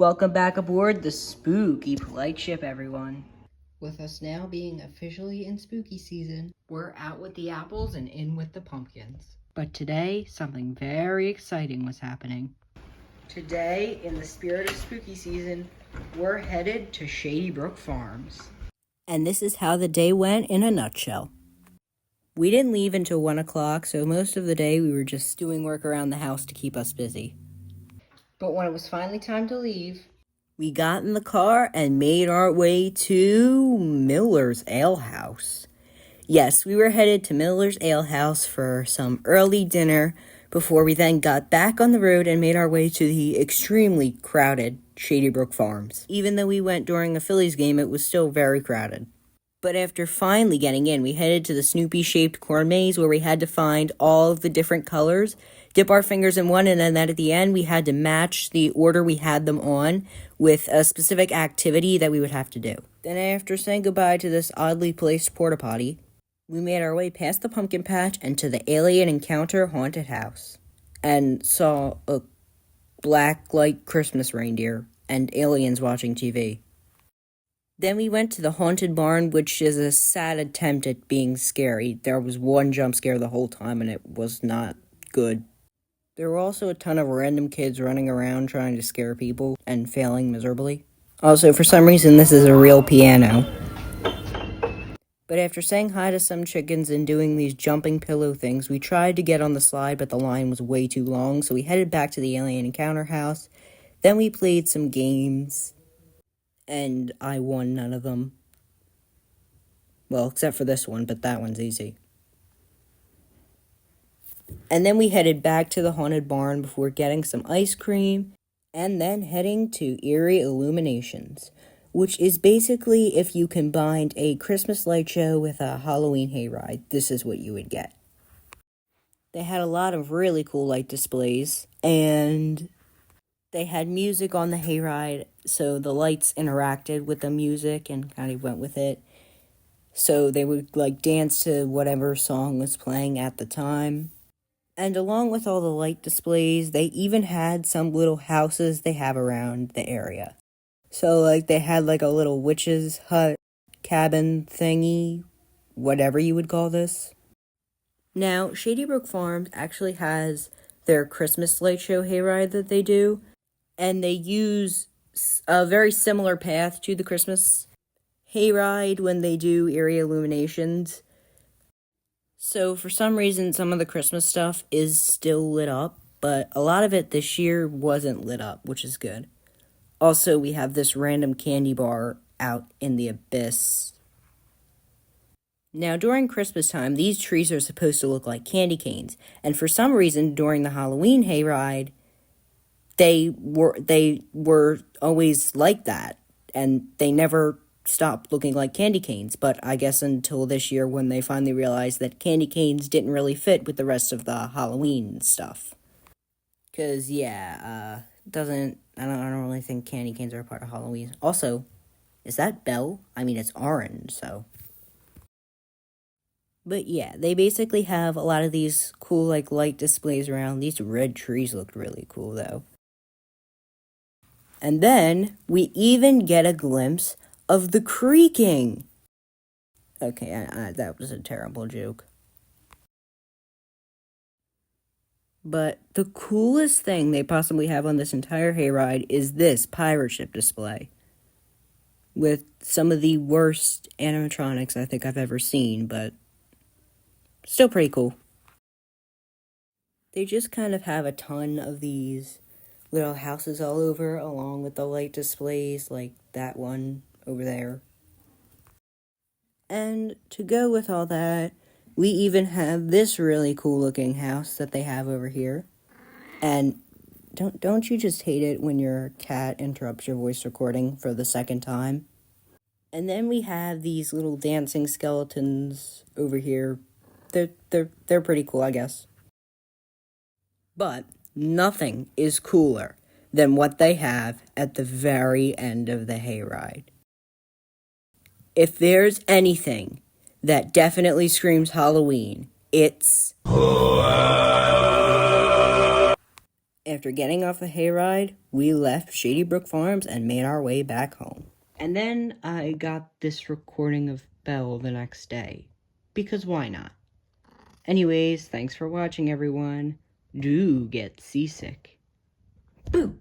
Welcome back aboard the spooky polite ship, everyone. With us now being officially in spooky season, we're out with the apples and in with the pumpkins. But today, something very exciting was happening. Today, in the spirit of spooky season, we're headed to Shady Brook Farms. And this is how the day went in a nutshell. We didn't leave until 1 o'clock, so most of the day we were just doing work around the house to keep us busy. But when it was finally time to leave, we got in the car and made our way to Miller's Ale House. Yes, we were headed to Miller's Ale House for some early dinner before we then got back on the road and made our way to the extremely crowded Shady Brook Farms. Even though we went during a Phillies game, it was still very crowded. But after finally getting in, we headed to the Snoopy-shaped corn maze where we had to find all of the different colors, dip our fingers in one, and then at the end we had to match the order we had them on with a specific activity that we would have to do. Then after saying goodbye to this oddly placed porta potty, we made our way past the pumpkin patch and to the Alien Encounter haunted house, and saw a black light Christmas reindeer and aliens watching TV. Then we went to the haunted barn, which is a sad attempt at being scary. There was one jump scare the whole time, and it was not good. There were also a ton of random kids running around trying to scare people and failing miserably. Also, for some reason, this is a real piano. But after saying hi to some chickens and doing these jumping pillow things, we tried to get on the slide, but the line was way too long, so we headed back to the Alien Encounter house. Then we played some games, and I won none of them. Well, except for this one, but that one's easy. And then we headed back to the haunted barn before getting some ice cream, and then heading to Eerie Illuminations, which is basically if you combined a Christmas light show with a Halloween hayride, this is what you would get. They had a lot of really cool light displays, and they had music on the hayride, so the lights interacted with the music and kind of went with it. So they would dance to whatever song was playing at the time. And along with all the light displays, they even had some little houses they have around the area. So they had a little witch's hut, cabin thingy, whatever you would call this. Now, Shady Brook Farms actually has their Christmas light show hayride that they do, and they use a very similar path to the Christmas hayride when they do Eerie Illuminations. So for some reason, some of the Christmas stuff is still lit up, but a lot of it this year wasn't lit up, which is good. Also, we have this random candy bar out in the abyss. Now, during Christmas time, these trees are supposed to look like candy canes, and for some reason, during the Halloween hayride, they were always like that, and they never stopped looking like candy canes, but I guess until this year when they finally realized that candy canes didn't really fit with the rest of the Halloween stuff. Cause I don't really think candy canes are a part of Halloween. Also, is that Belle? I mean, it's orange, so. But yeah, they basically have a lot of these cool light displays around. These red trees looked really cool though. And then we even get a glimpse of the creaking. Okay, that was a terrible joke. But the coolest thing they possibly have on this entire hayride is this pirate ship display, with some of the worst animatronics I think I've ever seen, but still pretty cool. They just kind of have a ton of these little houses all over, along with the light displays like that one over there. And to go with all that, we even have this really cool looking house that they have over here. And don't you just hate it when your cat interrupts your voice recording for the second time? And then we have these little dancing skeletons over here. They're pretty cool, I guess. But nothing is cooler than what they have at the very end of the hayride. If there's anything that definitely screams Halloween, it's After getting off the hayride, we left Shady Brook Farms and made our way back home. And then I got this recording of Belle the next day. Because why not? Anyways, thanks for watching, everyone. Do get seasick. Boo!